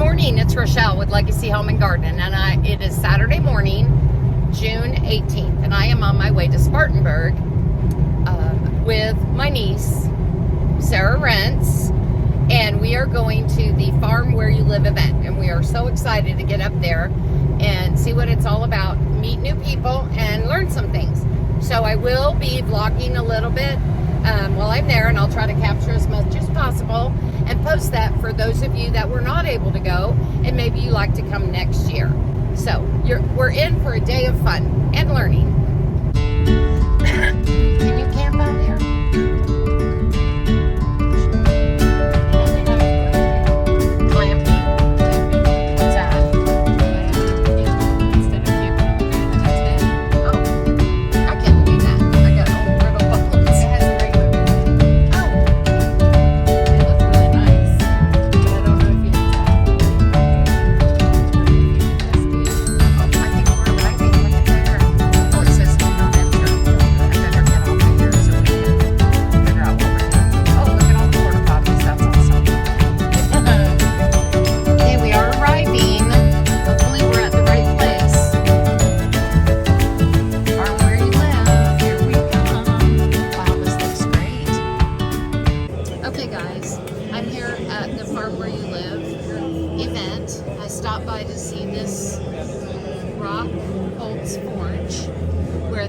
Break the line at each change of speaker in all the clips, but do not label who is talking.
morning, it's Rochelle with Legacy Home and Garden, and it is Saturday morning, June 18th, and I am on my way to Spartanburg with my niece, Sarah Rentz, and we are going to the Farm Where You Live event, and we are so excited to get up there and see what it's all about, meet new people, and learn some things. So I will be vlogging a little bit while I'm there, and I'll try to capture as much as possible and post that for those of you that were not able to go and maybe you like to come next year. So we're in for a day of fun and learning. Can you camp out there?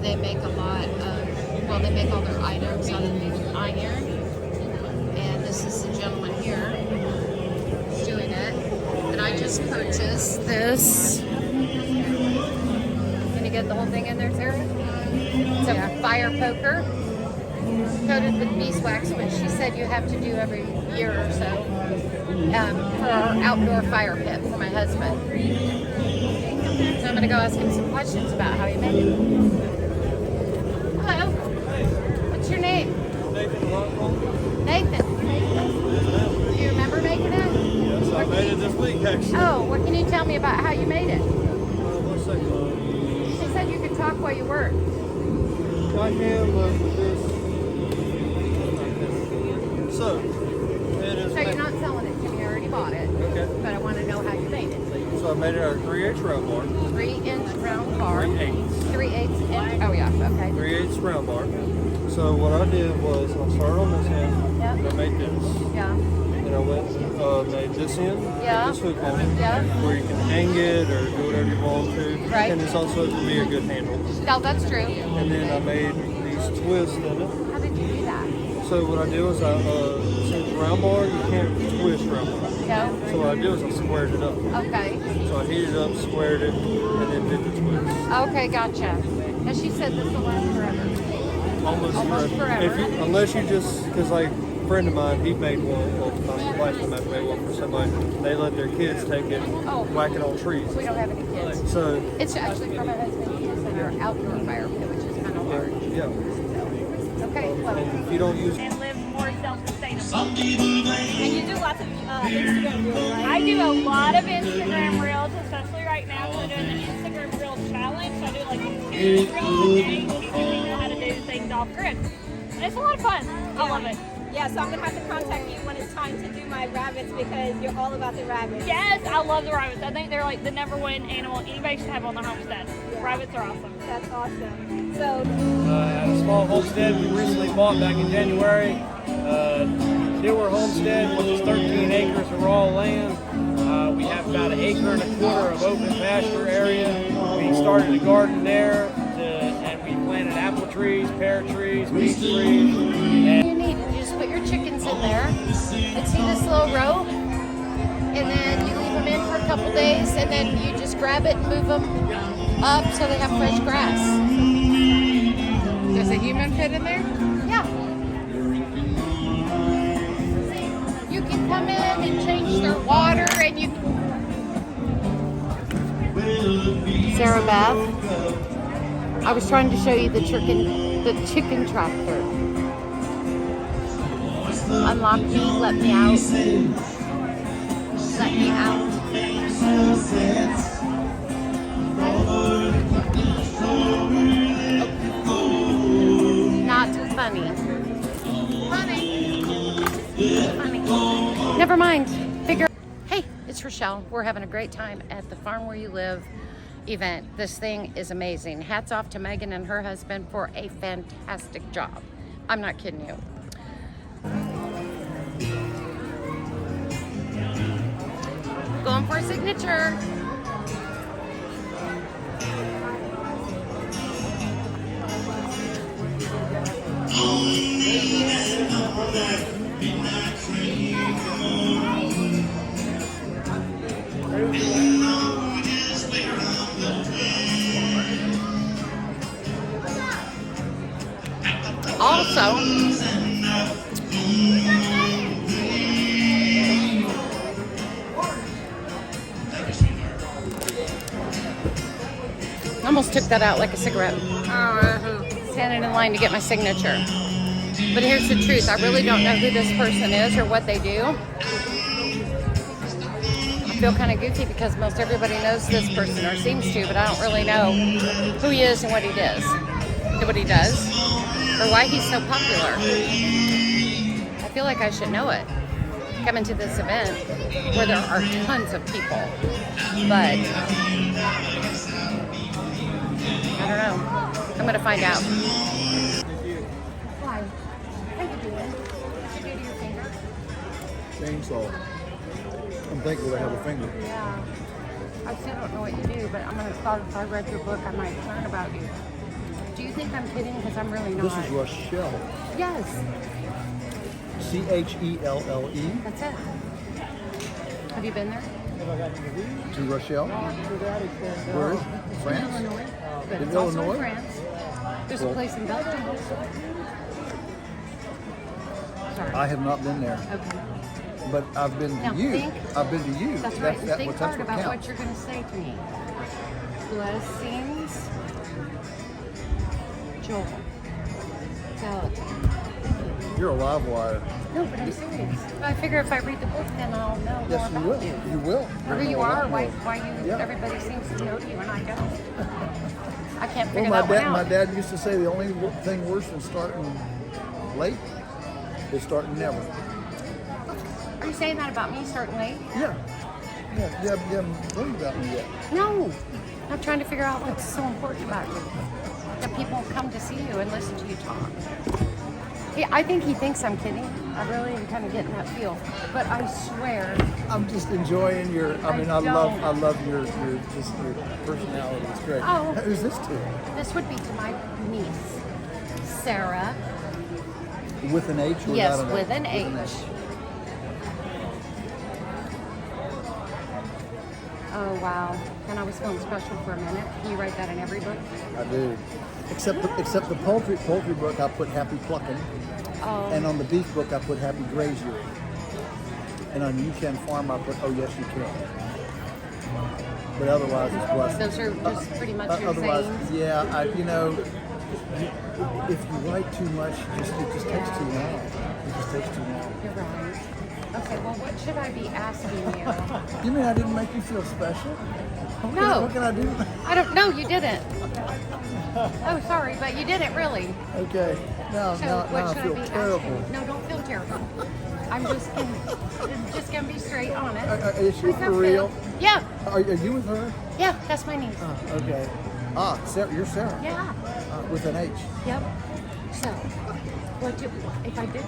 They make a lot of, well, they make all their items out of iron, and this is the gentleman here who's doing it. And I just purchased this. Can you get the whole thing in there, Sarah? It's a fire poker coated with beeswax, which she said you have to do every year or so for our outdoor fire pit for my husband. So I'm going to go ask him some questions about how he made it. Hello. What's your name? Nathan. Do you remember making it?
Yes, I made it this week, actually.
Oh, what can you tell me about how you made it? She said you could talk while you work.
I can, but with this. So, it is.
So you're not selling it to me, I already bought it.
Okay.
But I want to know how you made it.
So I made it out of 3/8 round bar.
3-inch round bar.
3/8.
3/8 inch. Oh yeah, okay.
3/8 round bar. So what I did was I started on this end.
Yep.
And I made this.
Yeah.
And I went made this end.
Yeah.
This hook on it.
Yeah.
Where you can hang it or do whatever you want to.
Right.
And it's also to be a good handle.
No, that's true.
And then I made these twists in it.
How did you do that?
So what I did was since round bar, you can't twist round bar.
No.
So what I did was I squared it up.
Okay.
So I heated it up, squared it, and then did the twist.
Okay, gotcha. And she said this will last forever.
Almost forever. Unless you just, because like a friend of mine, he made one, well, my wife made one for somebody. They let their kids take it, whack it on trees.
We don't have any kids.
So
it's actually for my husband. It's in our outdoor fire pit, which is kind of hard.
Yeah.
Okay, well.
And if you don't use
and live more self-sustainable. And you do lots of Instagram reels, right? I do a lot of Instagram reels, especially right now. So we're doing the Instagram reel challenge. So I do like 2 reels a day, teaching people how to do things off grid. And it's a lot of fun. I love it.
Yeah, so I'm going to have to contact you when it's time to do my rabbits because you're all about the rabbits.
Yes, I love the rabbits. I think they're like the #1 animal anybody should have on their homestead. Yeah. Rabbits are awesome.
That's awesome. So,
at a small homestead we recently bought back in January. Newer homestead, which is 13 acres of raw land. We have about 1.25 acres of open pasture area. We started a garden there, and we planted apple trees, pear trees, peach trees. And
You just put your chickens in there and see this little row, and then you leave them in for a couple days, and then you just grab it and move them up so they have fresh grass.
Does a human fit in there?
Yeah. You can come in and change their water, and you. Sarah Beth, I was trying to show you the chicken tractor. Unlock me, let me out. Let me out. Not funny. Funny. Never mind. Figure. Hey, it's it's Rochelle. We're having a great time at the Farm Where You Live event. This thing is amazing. Hats off to Megan and her husband for a fantastic job. I'm not kidding you. Going for a signature. Also, I almost took that out like a cigarette. Standing in line to get my signature. But here's the truth. I really don't know who this person is or what they do. I feel kind of goofy because most everybody knows this person or seems to, but I don't really know who he is and what he does. Or why he's so popular. I feel like I should know it. Coming to this event where there are tons of people. But I don't know. I'm going to find out. Why? How you doing? What you do to your finger?
Chainsaw. I'm thankful to have a finger.
Yeah. I still don't know what you do, but I'm going to start. If I read your book, I might learn about you. Do you think I'm kidding? Because I'm really not.
This is Rochelle.
Yes.
Chelle.
That's it. Have you been there?
To Rochelle? Where is it? France?
Illinois. But
In
it's also
Illinois?
in France. There's a
Cool.
place in Belgium also. Sorry.
I have not been there,
Okay.
but I've been
Now
to you.
think-
I've been to you.
That's right. And think
that's
hard about what
counts.
you're going to say to me. Blessings. Joel. Salatin.
You're a live wire.
No, but I'm serious. I figure if I read the book, then I'll know
Yes,
more
you will.
about you.
You will.
Or who
You'll
you
know a
are,
lot
why
more.
you
Yeah.
everybody seems to know you and I don't. I can't
Well,
figure
my
that one
dad,
out.
my dad used to say the only thing worse than starting late is starting never.
Are you saying that about me starting late?
Yeah. You haven't told about me yet.
No. I'm trying to figure out what's so important about you. That people come to see you and listen to you talk. Yeah, I think he thinks I'm kidding. I really am kind of getting that feel. But I swear,
I'm just enjoying your. I mean, I love your personality. It's great.
Oh.
Who's this to?
this would be to my niece, Sarah.
With an H or
Yes,
without
with an H. Oh, wow. And I was feeling special for a minute. Can you write that in every book?
I do. Except the poultry book, I put happy plucking,
Oh.
and on the beef book, I put happy grazing, and on You Can Farm, I put Oh Yes You Can. But otherwise, it's blessed.
Those are just pretty much your
Otherwise,
sayings.
yeah, if you write too much, it just takes too long. It just takes too long.
You're right. Okay, well, what should I be asking you?
You mean I didn't make you feel special?
No.
What can I do?
I don't know. You didn't. Oh, sorry, but you didn't really.
Okay. Now
So
I
what should
feel
I be
terrible.
asking? No, don't feel terrible. I'm just gonna be straight honest.
Is she
Like, I
for real?
Yeah,
Are you with her?
yeah, that's my niece.
Okay. Sarah, you're Sarah.
Yeah.
With an H.
Yep. So, if I did,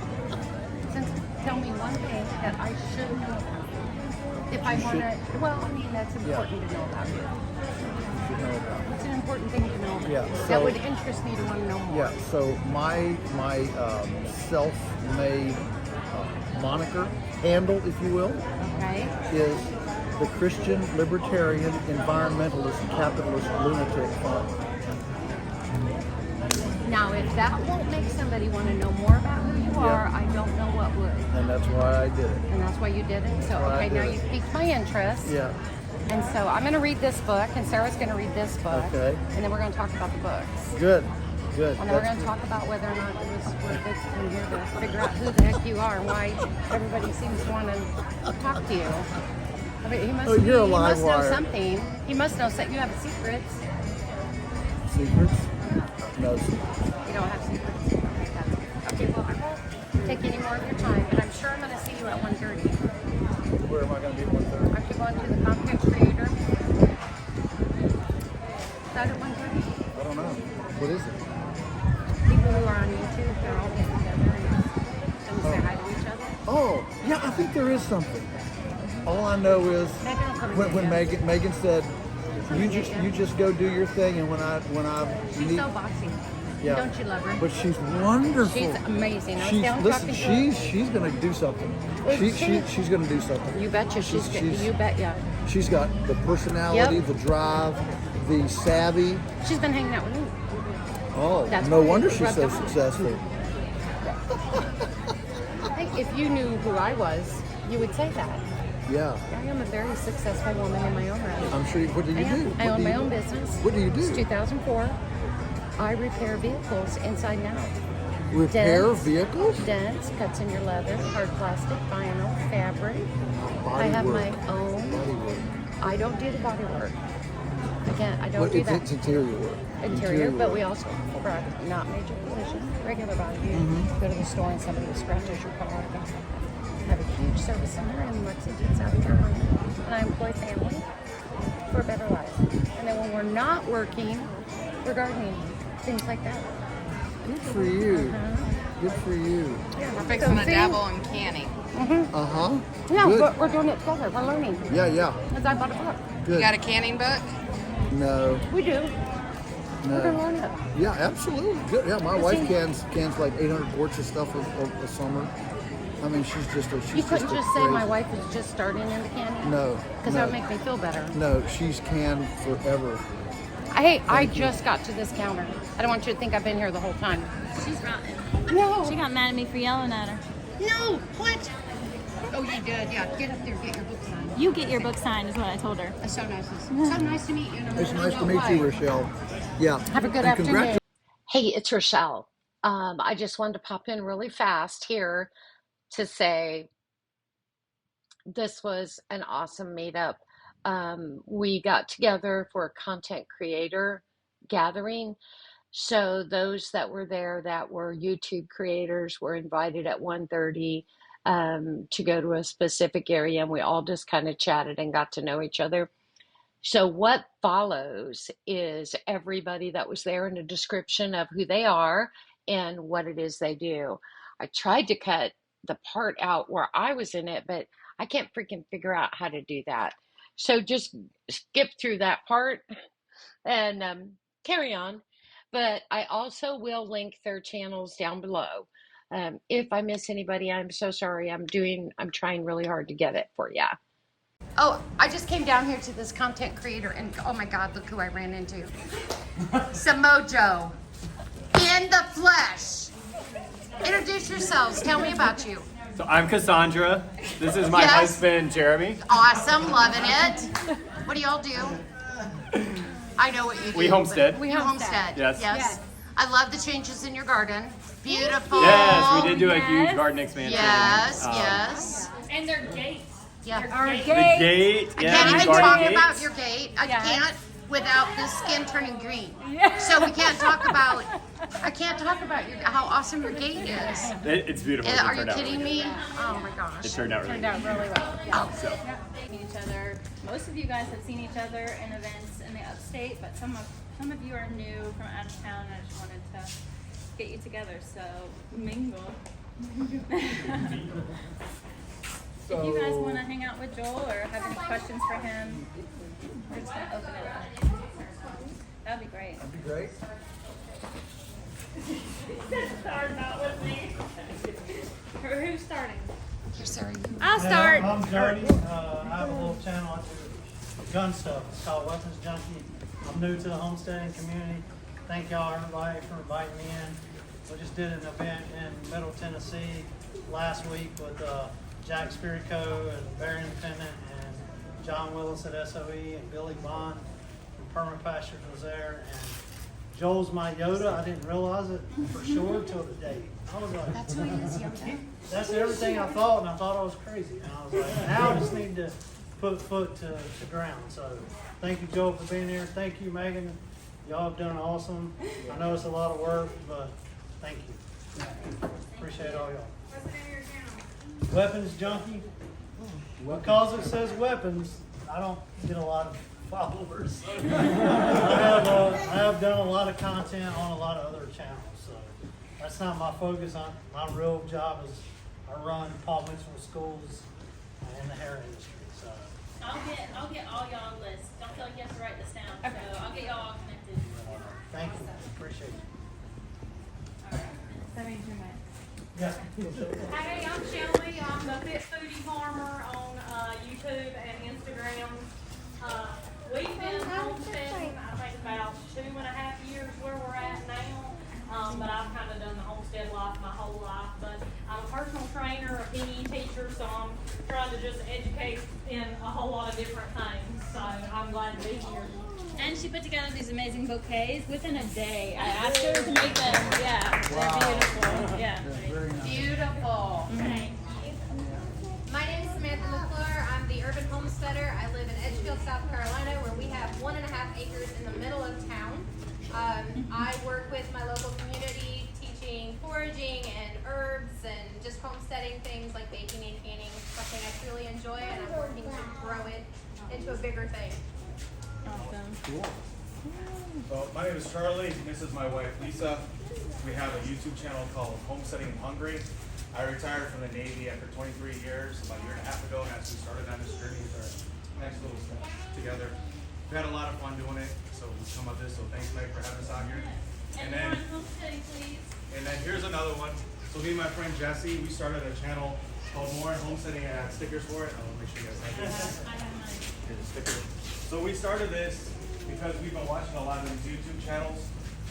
tell me one thing that I should know about. If I want to, well, I mean, that's important to know about you.
You should know about.
It's an important thing to know about.
Yeah,
That
so-
would interest me to want to know more.
Yeah. So my self-made moniker, handle, if you will,
Okay.
is the Christian Libertarian Environmentalist Capitalist Lunatic Farm.
Now, if that won't make somebody want to know more about who you are, I don't know what would.
And that's why I did it.
And that's why you did it. So,
why I
okay,
did
now
it.
you've piqued my interest.
Yeah.
And so I'm going to read this book, and Sarah's going to read this book.
Okay.
And then we're going to talk about the books.
Good. Good.
And then we're
That's
going to talk about whether or not it was worth it to come here to figure out who the heck you are and why everybody seems to want to talk to you. I mean, he must,
Oh, you're a
he
live
must know
wire.
something. He must know that you have secrets.
Secrets? No secrets.
You don't have secrets. Okay, well, I won't take any more of your time, but I'm sure I'm going to see you at 1:30.
Where am I going to be at 1:30?
I'm to go into the content creator? Is that at 1:30?
I don't know. What is it?
People who are on YouTube, they're all getting together and say hi to each other.
Oh, yeah, I think there is something. All I know is when Megan said, you just go do your thing, and when I
She's
meet,
so bossy.
yeah,
Don't you love her?
but she's wonderful.
She's amazing. I was down
listen,
talking to her.
she's gonna do something. She's gonna do something.
You betcha you bet, yeah.
She's got the personality,
Yep.
the drive, the savvy.
She's been hanging out with me.
Oh,
That's
no
why
wonder
it
she's
rubbed
so
off.
successful.
I think if you knew who I was, you would say that.
Yeah,
I am a very successful woman in my own right.
I'm sure. What do you do?
I own my own business.
What do you do?
It's 2004. I repair vehicles inside and out.
Repair
Dents,
vehicles?
Dents, cuts in your leather, hard plastic, vinyl, fabric. I have
Bodywork.
my own.
Bodywork.
I don't do the body work. I don't
Well,
do that.
it's interior work.
Interior, but
work.
we also brought not major collision, regular body.
Mm-hmm.
Go to the store and somebody scratches your car. I have a huge service center in Lexington, South Carolina, and I employ family for a better life. And then when we're not working, we're gardening, things like that.
Good for you. Good for you.
Yeah,
We're fixing to dabble in canning.
Uh huh.
Yeah,
Good.
but we're doing it together. We're learning.
Yeah.
Because I bought a book.
Good.
You got a canning book?
No.
We do. We're going to
No.
learn it.
Yeah, absolutely. Good. Yeah, my wife cans like 800 quarts of stuff a summer. I mean, she's just a. She's
You couldn't
a
just say
crazy-
my wife is just starting in the canning?
No.
Because that would make me feel better.
No, she's canned forever.
I just got to this counter. I don't want you to think I've been here the whole time.
She's rotten.
No.
She got mad at me for yelling at her.
No. What? Oh, you did. Yeah. Get up there and get your book signed.
You get your book signed is what I told her.
It's so nice. So nice to meet you.
It's nice to meet you, Rochelle. Yeah.
Have a good
And
afternoon. Hey, it's Rochelle. I just wanted to pop in really fast here to say this was an awesome meetup. We got together for a content creator gathering. So those that were there that were YouTube creators were invited at 1:30 to go to a specific area, and we all just kind of chatted and got to know each other. So what follows is everybody that was there in a description of who they are and what it is they do. I tried to cut the part out where I was in it, but I can't freaking figure out how to do that. So just skip through that part and carry on. But I also will link their channels down below. If I miss anybody, I'm so sorry. I'm trying really hard to get it for you. Oh, I just came down here to this content creator and oh my God, look who I ran into. Samojo. In the flesh. Introduce yourselves. Tell me about you.
So I'm Cassandra. This is my
Yes.
husband, Jeremy.
Awesome. Loving it. What do y'all do? I know what you do.
We homestead.
We homestead.
Yes.
Yes. I love the changes in your garden. Beautiful.
Yes, we did do a huge garden expansion.
Yes,
Um,
yes.
And their gates.
Yeah.
The gate.
I
Yeah,
can't
huge
even
garden
talk
gate.
about your gate. I
Yes.
can't without the skin turning green. So we can't talk about. I can't talk about how awesome your gate is.
It's beautiful. It
Are you
turned out
kidding
really
me? Oh my gosh.
It turned out really good.
really well.
Oh.
So,
Meet each other. Most of you guys have seen each other in events in the upstate, but some of you are new from out of town. I just wanted to get you together, so mingle. If you guys want to hang out with Joel or have any questions for him, we're just going to open it up. That'd be great.
That'd be great.
Start not with me. Who's starting?
Here, Sarah.
I'll start.
I'm Jody. I have a little channel. I do gun stuff. It's called Weapons Junkie. I'm new to the homesteading community. Thank y'all, everybody, for inviting me in. We just did an event in Middle Tennessee last week with Jack Spirico and Bear Independent and John Willis at SOE and Billy Bond from Permapastures was there. And Joel's my Yoda. I didn't realize it for sure until the date. I was like,
That's who he is, Yoda.
that's everything I thought, and I thought I was crazy. And I was like, now I just need to put foot to the ground. So thank you, Joel, for being here. Thank you, Megan. Y'all have done awesome. I know it's a lot of work, but thank you. Appreciate all y'all. What's the name of your channel? Weapons Junkie. Because it says weapons, I don't get a lot of followers. I have done a lot of content on a lot of other channels, so that's not my focus. My real job is I run Paul Mitchell schools in the hair industry. So
I'll get all y'all lists. Don't feel like you have to write this down. So I'll get y'all all connected.
thank you, appreciate it.
That means you're mine.
Yeah.
Hey, I'm Shelby. I'm the Fit Foodie Farmer on YouTube and Instagram. We've been homesteading, I think, about 2.5 years where we're at now. But I've kind of done the homestead life my whole life. But I'm a personal trainer, a PE teacher, so I'm trying to just educate in a whole lot of different things. So I'm glad to be here.
And she put together these amazing bouquets within a day. I asked her to make them. Yeah, they're beautiful. Yeah.
Beautiful.
Thank you.
My name is Samantha McClure. I'm the urban homesteader. I live in Edgefield, South Carolina, where we have 1.5 acres in the middle of town. I work with my local community, teaching foraging and herbs and just homesteading things like baking and canning, something I truly enjoy, and I'm working to grow it into a bigger thing.
Awesome.
Cool.
So my name is Charlie, and this is my wife Lisa. We have a YouTube channel called Homesteading in Hungary. I retired from the Navy after 23 years, about a year and a half ago, and as we started on this journey with our next little step together. We had a lot of fun doing it, so we come up with this, so thanks Meg for having us out here.
And then homesteading, please.
And then here's another one. So me and my friend Jesse, we started a channel called More Homesteading, and I had stickers for it. I'll make sure you guys have this.
I have mine.
Here's a sticker. So we started this because we've been watching a lot of these YouTube channels,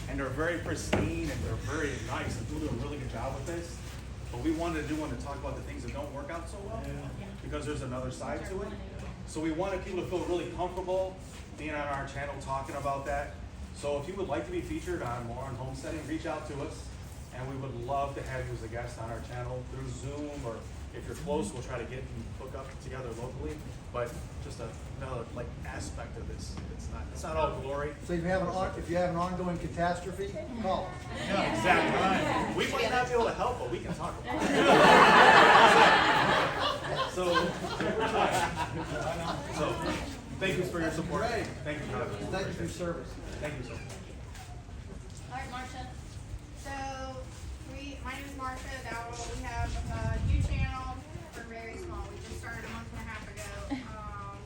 and they're very pristine and they're very nice. And people do a really good job with this. But we wanted to do one to talk about the things that don't work out so well, because there's another side to it. So we wanted people to feel really comfortable being on our channel talking about that. So if you would like to be featured on More on Homesteading, reach out to us, and we would love to have you as a guest on our channel through Zoom, or if you're close, we'll try to get and hook up together locally. But just another like aspect of this. It's not all glory.
So if you have an ongoing catastrophe, call.
Yeah, exactly. Right. We might not be able to help, but we can talk about it. So thank you for your support.
Great.
Thank you, Jonathan.
Thank you for your service.
Thank you so much.
All right, Marcia.
So, my name is Marcia Dowdle. We have a new channel. We're very small. We just started a month and a half ago.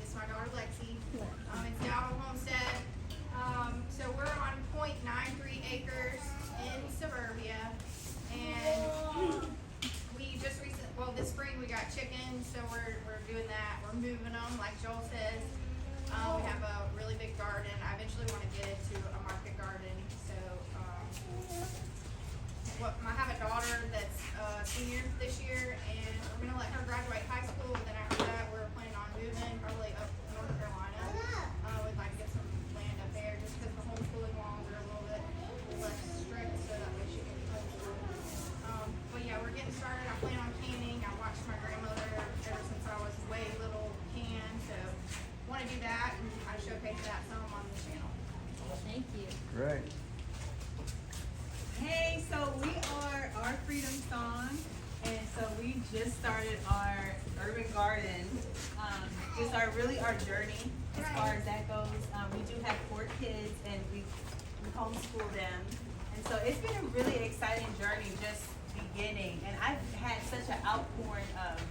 This is my daughter Lexi. It's Dowdle Homestead. So we're on 0.93 acres in suburbia, and we just this spring we got chickens, so we're doing that. We're moving them, like Joel says. We have a really big garden. I eventually want to get into a market garden. So, I have a daughter that's a senior this year, and we're going to let her graduate high school. But then after that, we're planning on moving probably up to North Carolina. We'd like to get some land up there just because the homeschooling laws are a little bit less strict, so that way she can homeschool. But yeah, we're getting started. I plan on canning. I watched my grandmother ever since I was way little can, so want to do that, and I showcase that some on the channel.
Thank you.
Great.
Hey, so we are Our Freedom Song, and so we just started our urban garden. Just our journey as far as that goes. We do have 4 kids, and we homeschool them, and so it's been a really exciting journey just beginning. And I've had such an outpouring of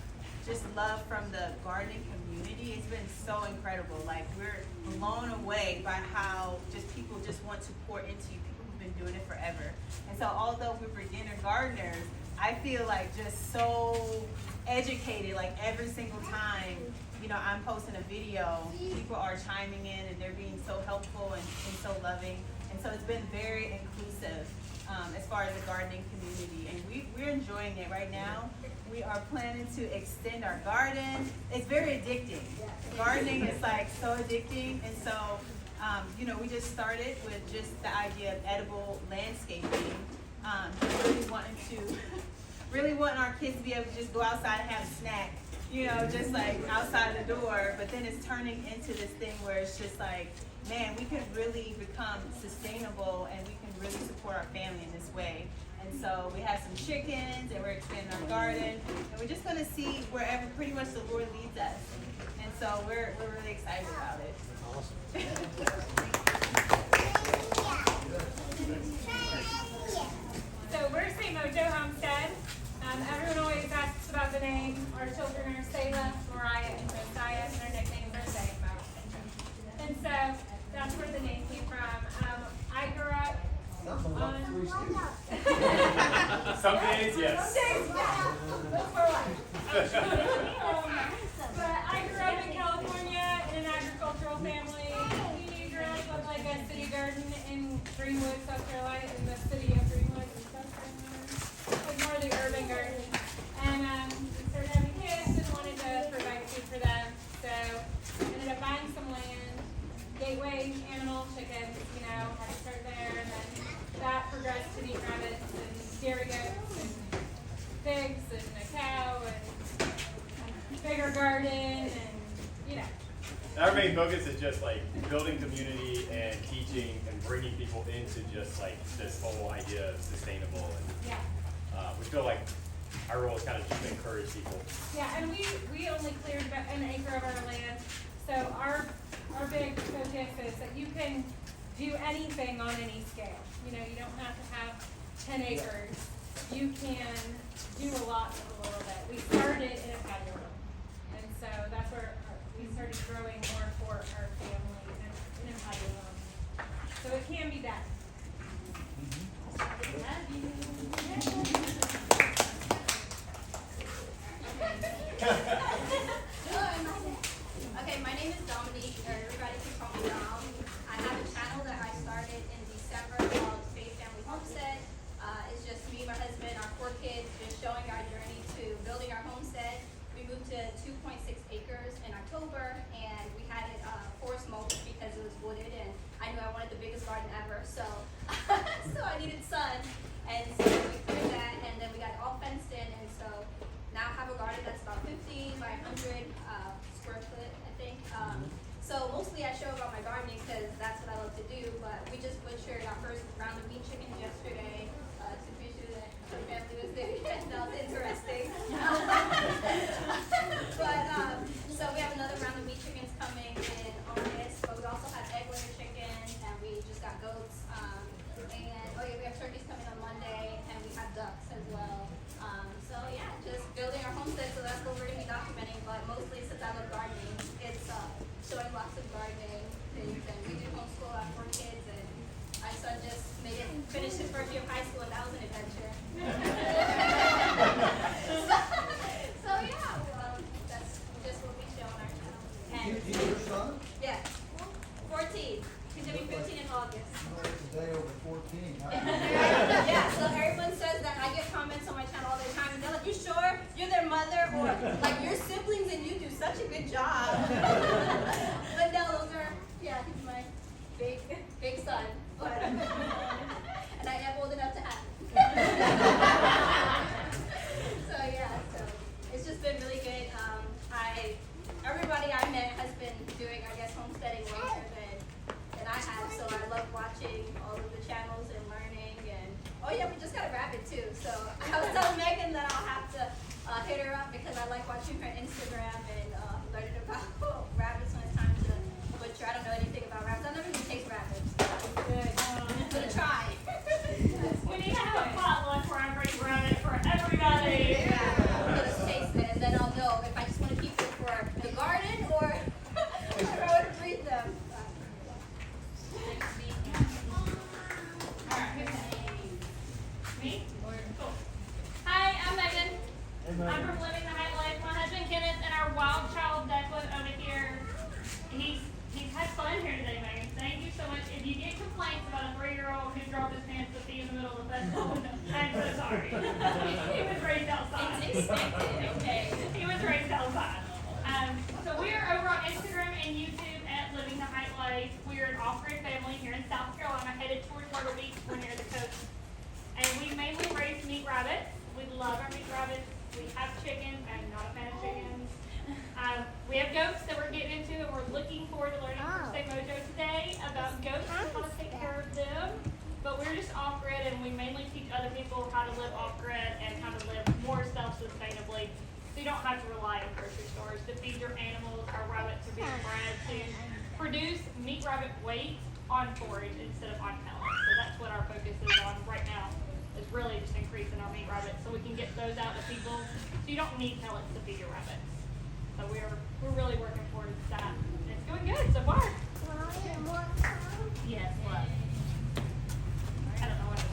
just love from the gardening community. It's been so incredible. Like, we're blown away by how just people just want to pour into you. People who've been doing it forever. And so although we're beginner gardeners, I feel like just so educated. Like, every single time, I'm posting a video, people are chiming in and they're being so helpful and so loving. And so it's been very inclusive as far as the gardening community. And we're enjoying it right now. We are planning to extend our garden. It's very addicting. Gardening is like so addicting. And so, we just started with just the idea of edible landscaping. Really wanting our kids to be able to just go outside and have a snack, just like outside the door. But then it's turning into this thing where it's just like, man, we could really become sustainable, and we can really support our family in this way. And so we have some chickens, and we're expanding our garden, and we're just gonna see wherever pretty much the Lord leads us. And so we're really excited about it.
So we're St. Mojo Homestead. Everyone always asks about the name. Our children are Selah, Mariah, and Josiah, and their nicknames are Zaymo. And so that's where the name came from. I grew up on...
Some days, yes.
Some days, yeah. Those were life. But I grew up in California in an agricultural family. We grew up with like a city garden in Greenwood, South Carolina, in the city of Greenwood, South Carolina. Like more of the urban garden. And we started having kids and wanted to provide food for them. So ended up buying some land, gateway animal chickens, had to start there, and then that progressed to meat rabbits and dairy goats and pigs and a cow and bigger garden and
Our main focus is just like building community and teaching and bringing people into just like this whole idea of sustainable. And we feel like our role is kind of just to encourage people.
Yeah, and we only cleared about an acre of our land, so our big focus is that you can do anything on any scale. You don't have to have 10 acres. You can do a lot with a little bit. We started in a patio room, and so that's where we started growing more for our family in a patio room. So it can be done.
Okay, my name is Dominique, or everybody can call me Dom. I have a channel that I started in December called Faith Family Homestead. It's just me, my husband, our 4 kids, just showing our journey to building our homestead. We moved to 2.6 acres in October, and we had it forest mulched because it was wooded, and I knew I wanted the biggest garden ever, so so I needed sun. And so we cleared that, and then we got it all fenced in, and so now I have a garden that's about 50 by 100 square foot, I think. So mostly I show about my gardening because that's what I love to do, but we just butchered our first round of meat chickens yesterday to make sure that the family was there. That was interesting. But so we have another round of meat chickens coming in August, but we also have egg layer chickens, and we just got goats. And we have turkeys coming on Monday, and we have ducks as well. So yeah, just building our homestead, so that's what we're going to be documenting, but mostly since I love gardening, it's showing lots of gardening things, and we do homeschool. I have 4 kids, and my son just finished his first year of high school, and that was an adventure. so yeah, that's just what we show on our channel. And
He's your son?
yeah, 14. He's going to be 15 in August.
Today over 14.
Yeah, so everyone says that I get comments on my channel all the time, and they're like, "You sure you're their mother, or like your siblings and you do such a good job?" But no, those are he's my big son, but and I am old enough to have him. So it's just been really good. Everybody I met has been doing, I guess, homesteading longer than I have, so I love watching all of the channels and learning. And we just got a rabbit too, so I was telling Megan that I'll have to hit her up because I like watching her Instagram and learning about rabbits when it's time to butcher. I don't know anything about rabbits. I've never even tasted rabbits. I'm gonna try.
We need to have a potluck where I bring rabbit for everybody.
Yeah, I'm gonna taste it, and then I'll know if I just want to keep it for the garden or if I want to breed them.
Me? Cool. Hi, I'm Megan. I'm from Living the High Life. My husband Kenneth and our wild child Declan over here. He's had fun here today, Megan. Thank you so much. If you get complaints about a 3-year-old who dropped his pants to pee in the middle of the festival, I'm so sorry. He was raised outside.
It's expected, okay.
He was raised outside. So we are over on Instagram and YouTube at Living the High Life. We are an off-grid family here in South Carolina, headed towards Myrtle Beach. We're near the coast. And we mainly raise meat rabbits. We love our meat rabbits. We have chickens. I'm not a fan of chickens. We have goats that we're getting into, and we're looking forward to learning from St. Mojo today about goats and how to take care of them. But So we're just off grid, and we mainly teach other people how to live off grid and how to live more self-sustainably. So you don't have to rely on grocery stores to feed your animals. Our rabbits are being bred to produce meat rabbit weight on forage instead of on pellets. So that's what our focus is on right now, is really just increasing our meat rabbits so we can get those out to people. So you don't need pellets to feed your rabbits. So we're really working towards that. And it's going good so far. Yes, what? I don't know what it's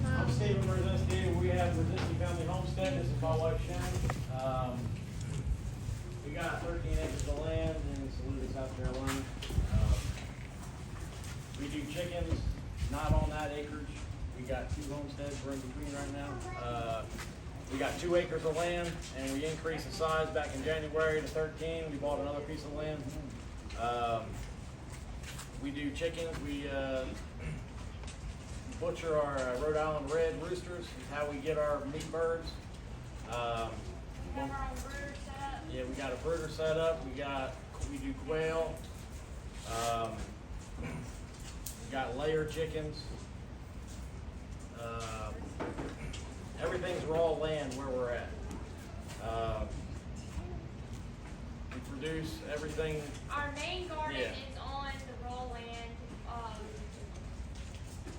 I'm Stephen Brzezinski. We have Brzezinski Family Homestead. This is my wife Shannon. We got 13 acres of land in Salatin, South Carolina. We do chickens, not on that acreage. We got 2 homesteads we're in between right now. We got 2 acres of land, and we increased the size back in January to 13. We bought another piece of land. We do chickens. We butcher our Rhode Island red roosters. Is how we get our meat birds.
We have our own brooder set up.
Yeah, we got a brooder set up. We do quail. We got layer chickens. Everything's raw land where we're at. We produce everything.
Our main garden
Yeah.
is on the raw land,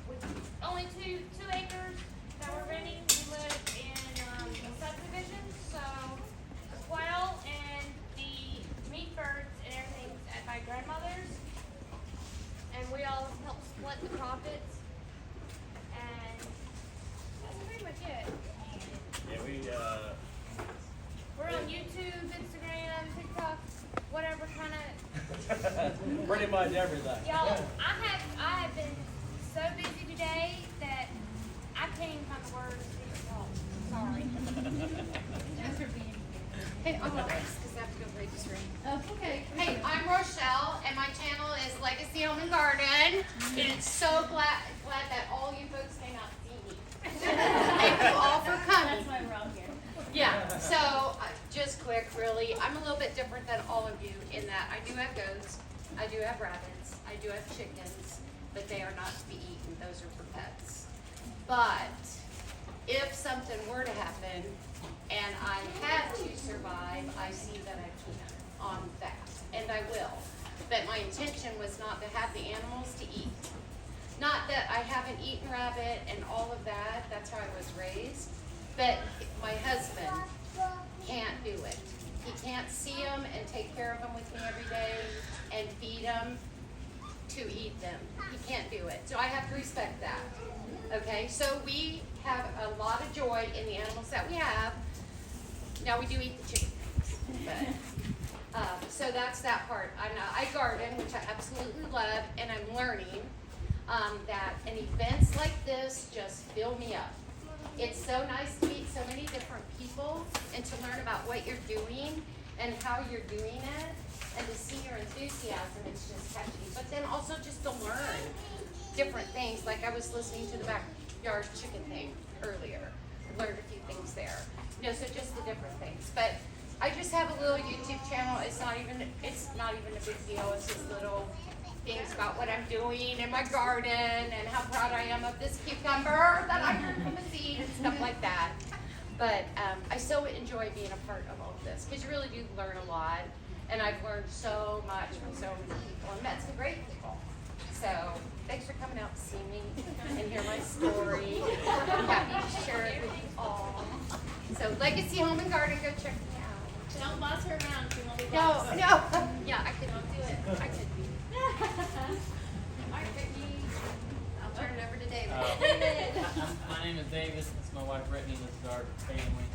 with only two acres that we're renting. We live in a subdivision, so the quail and the meat birds and everything's at my grandmother's, and we all help split the profits. And that's pretty much it.
Yeah,
We're on YouTube, Instagram, TikTok, whatever kind of.
pretty much everything.
Y'all, I have been so busy today that I can't even find the words to y'all. Sorry.
Thanks for being here. Hey, I'm Alex, because I have to go play this ring.
Oh, okay.
Hey, I'm Rochelle, and my channel is Legacy Home and Garden. And it's so glad that all you folks came out to see me. Thank you all for coming.
That's why we're all here.
Yeah, so just quick, really, I'm a little bit different than all of you in that I do have goats, I do have rabbits, I do have chickens, but they are not to be eaten. Those are for pets. But if something were to happen and I had to survive, I see that I can on that, and I will. But my intention was not to have the animals to eat. Not that I haven't eaten rabbit and all of that, that's how I was raised. But my husband can't do it. He can't see them and take care of them with me every day and feed them to eat them. He can't do it. So I have to respect that. Okay, so we have a lot of joy in the animals that we have. Now we do eat the chicken things, but so that's that part. I garden, which I absolutely love, and I'm learning that an events like this just fill me up. It's so nice to meet so many different people and to learn about what you're doing and how you're doing it, and to see your enthusiasm. It's just catchy. But then also just to learn different things. Like I was listening to the backyard chicken thing earlier. I learned a few things there. So just the different things. But I just have a little YouTube channel. It's not even a big deal. It's just little things about what I'm doing in my garden and how proud I am of this cucumber that I grew from a seed and stuff like that. But I so enjoy being a part of all of this because you really do learn a lot. And I've learned so much from so many people and met some great people. So thanks for coming out to see me and hear my story. I'm happy to share it with you all. So Legacy Home and Garden, go check me out.
Don't boss her around. She won't be
No. Yeah, I could not do it. I could be.
I'll turn it over to David.
My name is David. This is my wife Brittany. This is our family.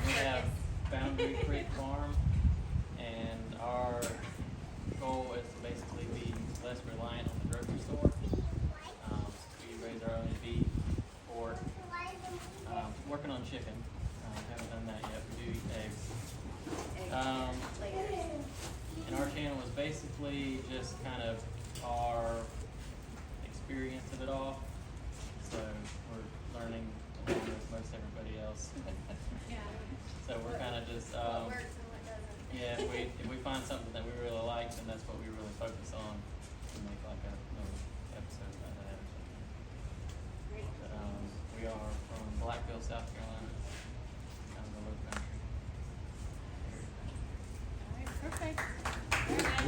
We have Boundary Creek Farm, and our goal is to basically be less reliant on the grocery store. We raise our own beef, pork, working on chicken. Haven't done that yet. We do eat eggs. And our channel is basically just kind of our experience of it all. So we're learning along with most everybody else. So we're kind of just, yeah, if we find something that we really like, then that's what we really focus on to make like a My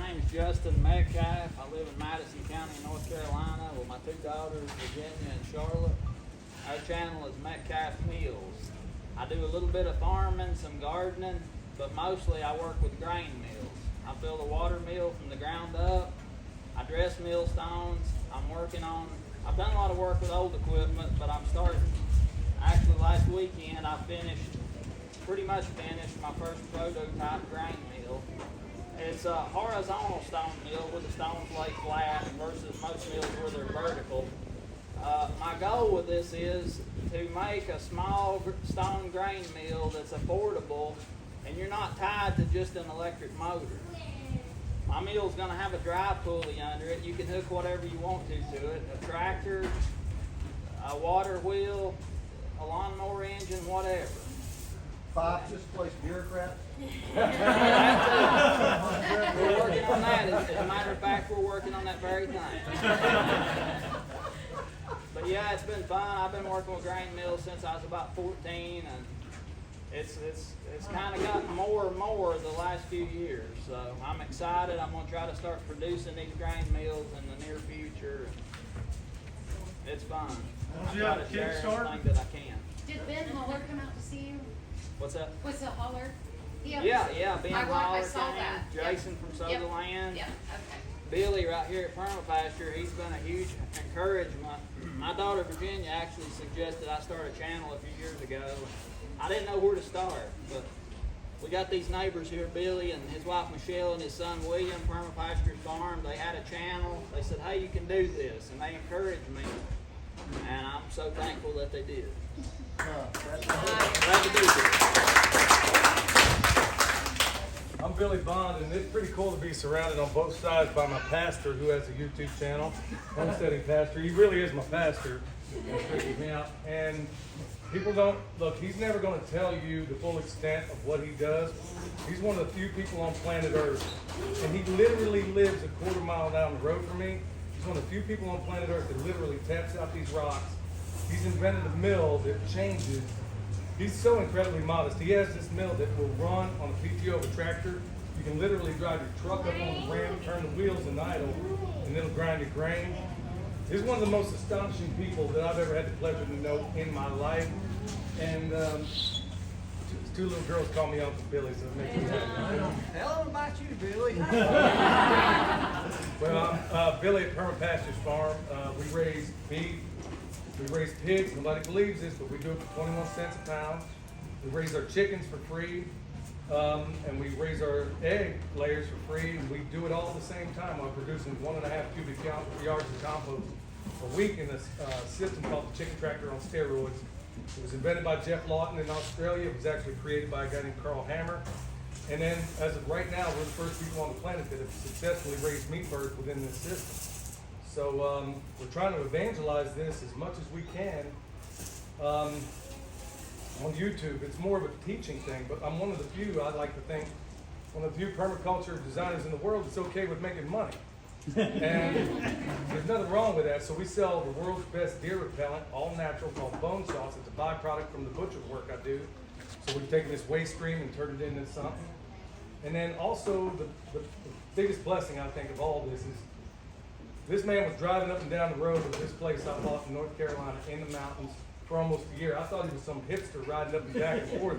name is Justin Metcalf. I live in Madison County, North Carolina, with my two daughters, Virginia and Charlotte. Our channel is Metcalf Meals. I do a little bit of farming, some gardening, but mostly I work with grain mills. I build a water mill from the ground up. I dress millstones. I've done a lot of work with old equipment, but I'm starting. Actually, last weekend I pretty much finished my first prototype grain mill. It's a horizontal stone mill where the stones lay flat versus most mills where they're vertical. My goal with this is to make a small stone grain mill that's affordable, and you're not tied to just an electric motor. My mill's going to have a dry pulley under it. You can hook whatever you want to it. A tractor, a water wheel, a lawnmower engine, whatever.
5 displaced bureaucrats.
We're working on that. As a matter of fact, we're working on that very thing. But yeah, it's been fun. I've been working with grain mills since I was about 14, and it's kind of gotten more and more the last few years. So I'm excited. I'm going to try to start producing these grain mills in the near future. It's fun.
Don't you
I
have
try
a
to share
Kickstarter?
everything that I can.
Did Ben Holler come out to see you?
What's that?
Was the Holler?
Yeah, Ben Holler
I saw
came,
that.
Jason from Sutherland.
Yeah, okay.
Billy right here at Permapasture, he's been a huge encouragement. My daughter Virginia actually suggested I start a channel a few years ago. I didn't know where to start, but we got these neighbors here, Billy and his wife Michelle and his son William, Permapasture's Farm. They had a channel. They said, hey, you can do this, and they encouraged me, and I'm so thankful that they did. Glad to do this.
I'm Billy Bond, and it's pretty cool to be surrounded on both sides by my pastor, who has a YouTube channel, homesteading pastor. He really is my pastor. And people don't look. He's never going to tell you the full extent of what he does. He's one of the few people on planet Earth, and he literally lives a quarter-mile down the road from me. He's one of the few people on planet Earth that literally taps out these rocks. He's invented a mill that changes. He's so incredibly modest. He has this mill that will run on a PTO of a tractor. You can literally drive your truck up on the ramp, turn the wheels and idle, and it'll grind your grain. He's one of the most astonishing people that I've ever had the pleasure to know in my life. And two little girls call me Uncle Billy, so it makes me happy.
Tell them about you, Billy.
Well, I'm Billy at Permapasture's Farm. We raise beef. We raise pigs. Nobody believes this, but we do it for 21 cents a pound. We raise our chickens for free, and we raise our egg layers for free, and we do it all at the same time while producing 1.5 cubic yards of compost a week in this system called the Chicken Tractor on steroids. It was invented by Jeff Lawton in Australia. It was actually created by a guy named Carl Hammer. And then, as of right now, we're the first people on the planet that have successfully raised meat birds within this system. So we're trying to evangelize this as much as we can on YouTube. It's more of a teaching thing, but I'm one of the few, I'd like to think, one of the few permaculture designers in the world that's okay with making money. And there's nothing wrong with that. So we sell the world's best deer repellent, all natural, called bone salts. It's a byproduct from the butcher work I do. So we've taken this waste stream and turned it into something. And then also the biggest blessing I think of all this is this man was driving up and down the road of this place I bought in North Carolina in the mountains for almost a year. I thought he was some hipster riding up and back and forth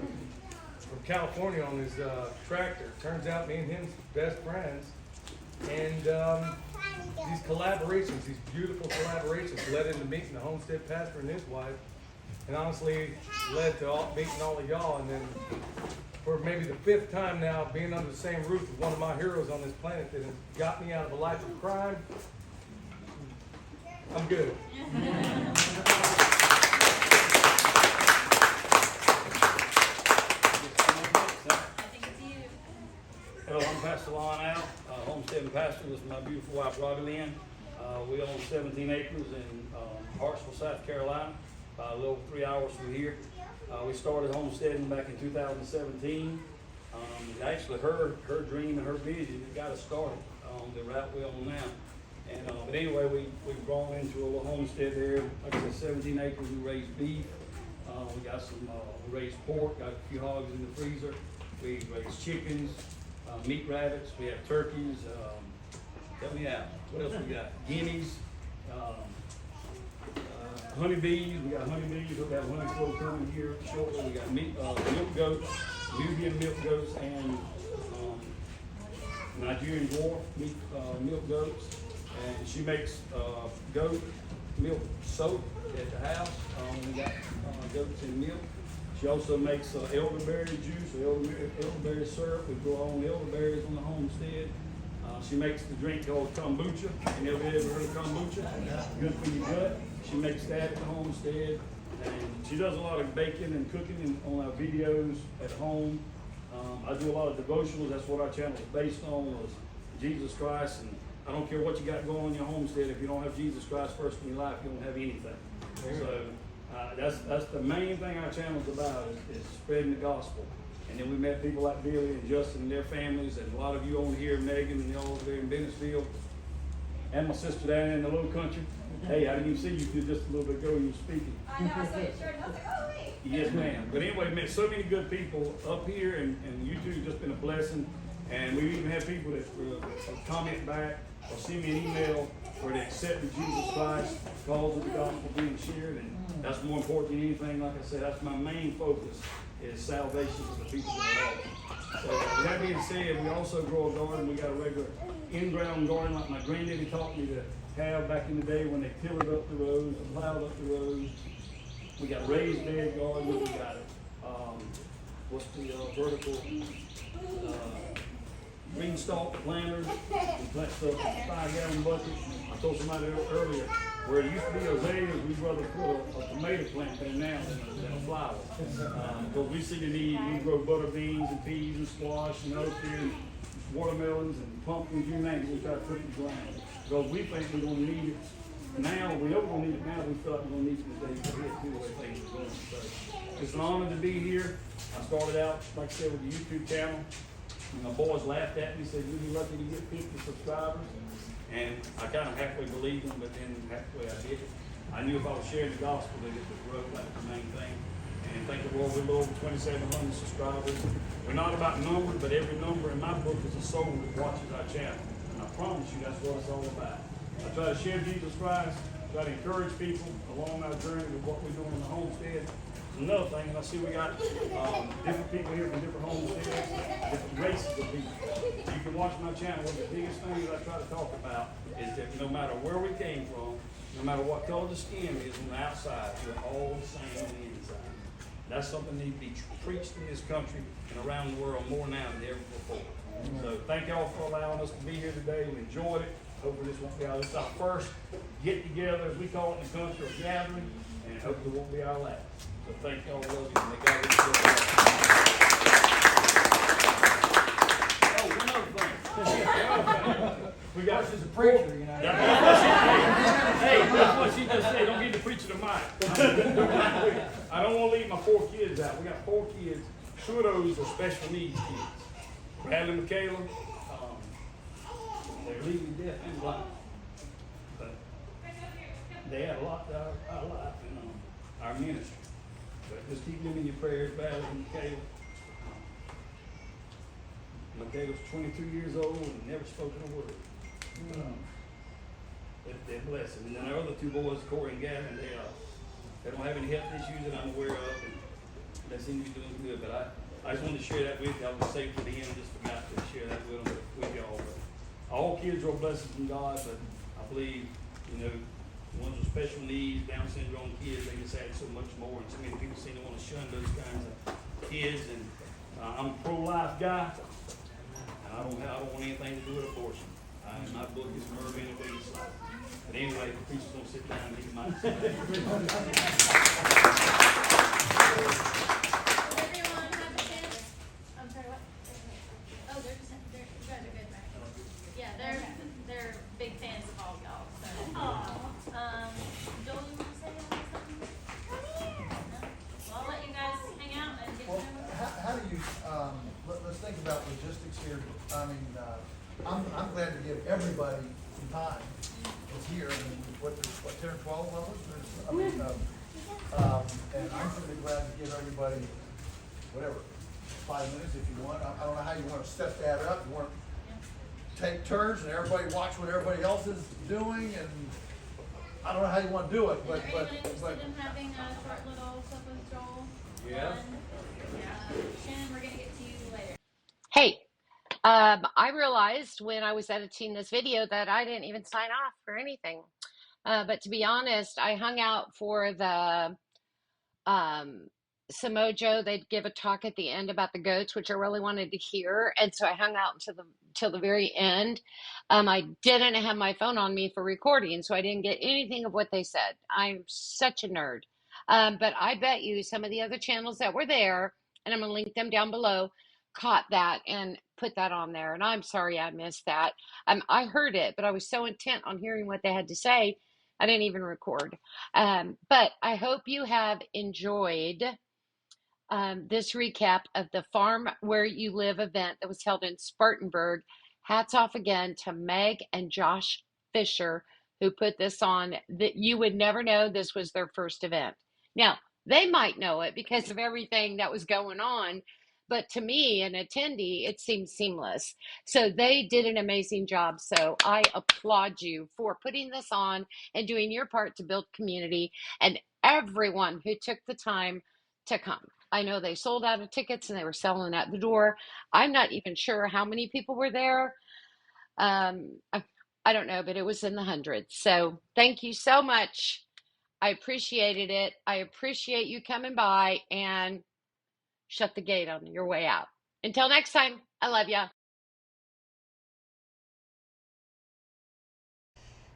from California on his tractor. Turns out me and him's best friends. And these collaborations, these beautiful collaborations led into meeting the homestead pastor and his wife, and honestly led to meeting all of y'all. And then for maybe the 5th time now, being under the same roof with one of my heroes on this planet that has got me out of a life of crime, I'm good.
Hello, I'm Pastor Lionel, homestead and pastor. This is my beautiful wife, Robbie Lynn. We own 17 acres in Hartsville, South Carolina, a little 3 hours from here. We started homesteading back in 2017. Actually, her dream and her vision got us started on the route we're on now. And but anyway, we've grown into a little homestead there. Like I said, 17 acres. We raise beef. We got some. We raise pork. Got a few hogs in the freezer. We raise chickens, meat rabbits, we have turkeys, help me out, what else we got? Guineas, honeybees, we got honeybees, we got honeycomb coming here shortly, we got meat, milk goats, Nubian milk goats, and Nigerian dwarf milk goats, and she makes goat milk soap at the house. We got goats and milk. She also makes elderberry juice, or elderberry syrup. We grow our own elderberries on the homestead. She makes the drink called kombucha. You ever heard of kombucha? Good for your gut. She makes that at the homestead. And she does a lot of baking and cooking on our videos at home. I do a lot of devotionals. That's what our channel is based on, was Jesus Christ. And I don't care what you got going on in your homestead. If you don't have Jesus Christ first in your life, you don't have anything. So that's the main thing our channel is about, is spreading the gospel. And then we met people like Billy and Justin and their families, and a lot of you on here, Megan and y'all over there in Bennettsville, and my sister down in the low country. Hey, I didn't even see you till just a little bit ago you were speaking.
I know, I saw your shirt and I was like, oh, wait.
Yes, ma'am. But anyway, met so many good people up here, and YouTube has just been a blessing. And we even had people that comment back or send me an email where they accepted Jesus Christ because of the gospel being shared. And that's more important than anything. Like I said, that's my main focus, is salvation for the people that are lost. So with that being said, we also grow a garden. We got a regular in-ground garden like my granddaddy taught me to have back in the day when they tilled up the rows, plowed up the rows. We got raised bed gardens. We got what's the vertical green stalk planters. We plant stuff in 5-gallon buckets. I told somebody earlier, where it used to be azaleas, we'd rather put a tomato plant there now than a flower. Because we see the need. We grow butter beans and peas and squash and oats here, and watermelons and pumpkins, you name it. We try to put it in the ground. Because we think we're going to need it now. We know we're going to need it now. We feel like we're going to need it in the days ahead, too, the way things are going. So it's an honor to be here. I started out, like I said, with the YouTube channel. And my boys laughed at me, said, you'd be lucky to get 50 subscribers. And I kind of halfway believed them, but then halfway I did it. I knew if I was sharing the gospel, that it would grow. That was the main thing. And thank the Lord, we're a little over 2,700 subscribers. We're not about numbers, but every number in my book is a soul that watches our channel. And I promise you, that's what it's all about. I try to share Jesus Christ, try to encourage people along our journey with what we're doing in the homestead. Another thing, and I see we got different people here from different homesteads, different races of people. You can watch my channel. One of the biggest things I try to talk about is that no matter where we came from, no matter what color the skin is on the outside, we're all the same on the inside. That's something that needs to be preached in this country and around the world more now than ever before. So thank y'all for allowing us to be here today. We enjoyed it. Hopefully this won't be our, this is our first get together, as we call it in the country, or gathering, and hopefully it won't be our last. So thank y'all, love you, and may God bless you. Oh, one other thing. We got she's a preacher, you know. Hey, that's what she just said. Don't get the preacher to mine. I don't want to leave my 4 kids out. We got 4 kids. 2 of those are special needs kids. Bradley and Michaela, they're legally deaf and blind. But they had a lot to our life and our ministry. But just keep them in your prayers, Bradley and Michaela. Michaela's 22 years old and never spoken a word. They're blessed. And then our other 2 boys, Corey and Gavin, they don't have any health issues that I'm aware of, and they seem to be doing good. But I just wanted to share that with you. I was saved for the end and just forgot to share that with y'all. But all kids are a blessing from God, but I believe, you know, ones with special needs, Down syndrome kids, they just add so much more. And so many people seem to want to shun those kinds of kids. And I'm a pro-life guy. And I don't want anything to do with abortion. My book is murder in a baby's life. But anyway, the preacher's going to sit down and he might say
They're big fans of all y'all. So. Joel, you want to say something? Well, I'll let you guys hang out and get to know.
How do you, let's think about logistics here. I mean, I'm glad to give everybody some time that's here. I mean, there's 10 or 12 of us? And I'm certainly glad to give everybody whatever, 5 minutes if you want. I don't know how you want to set that up. You want to take turns and everybody watch what everybody else is doing, and I don't know how you want to do it, but
Are you interested in having a short little clip with Joel?
Yeah.
Shannon, we're gonna get to you later.
Hey, I realized when I was editing this video that I didn't even sign off for anything. But to be honest, I hung out for the Samojo. They'd give a talk at the end about the goats, which I really wanted to hear, and so I hung out till the very end. I didn't have my phone on me for recording, so I didn't get anything of what they said. I'm such a nerd. But I bet you some of the other channels that were there, and I'm gonna link them down below, caught that and put that on there. And I'm sorry I missed that. I heard it, but I was so intent on hearing what they had to say, I didn't even record. But I hope you have enjoyed this recap of the Farm Where You Live event that was held in Spartanburg. Hats off again to Meg and Josh Fisher, who put this on. That you would never know this was their first event. Now, they might know it because of everything that was going on, but to me, an attendee, it seemed seamless. So they did an amazing job. So I applaud you for putting this on and doing your part to build community, and everyone who took the time to come. I know they sold out of tickets and they were selling at the door. I'm not even sure how many people were there. I don't know, but it was in the hundreds. So thank you so much. I appreciated it. I appreciate you coming by, and shut the gate on your way out. Until next time, I love ya.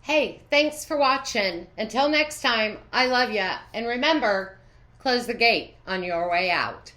Hey, thanks for watching. Until next time, I love ya. And remember, close the gate on your way out.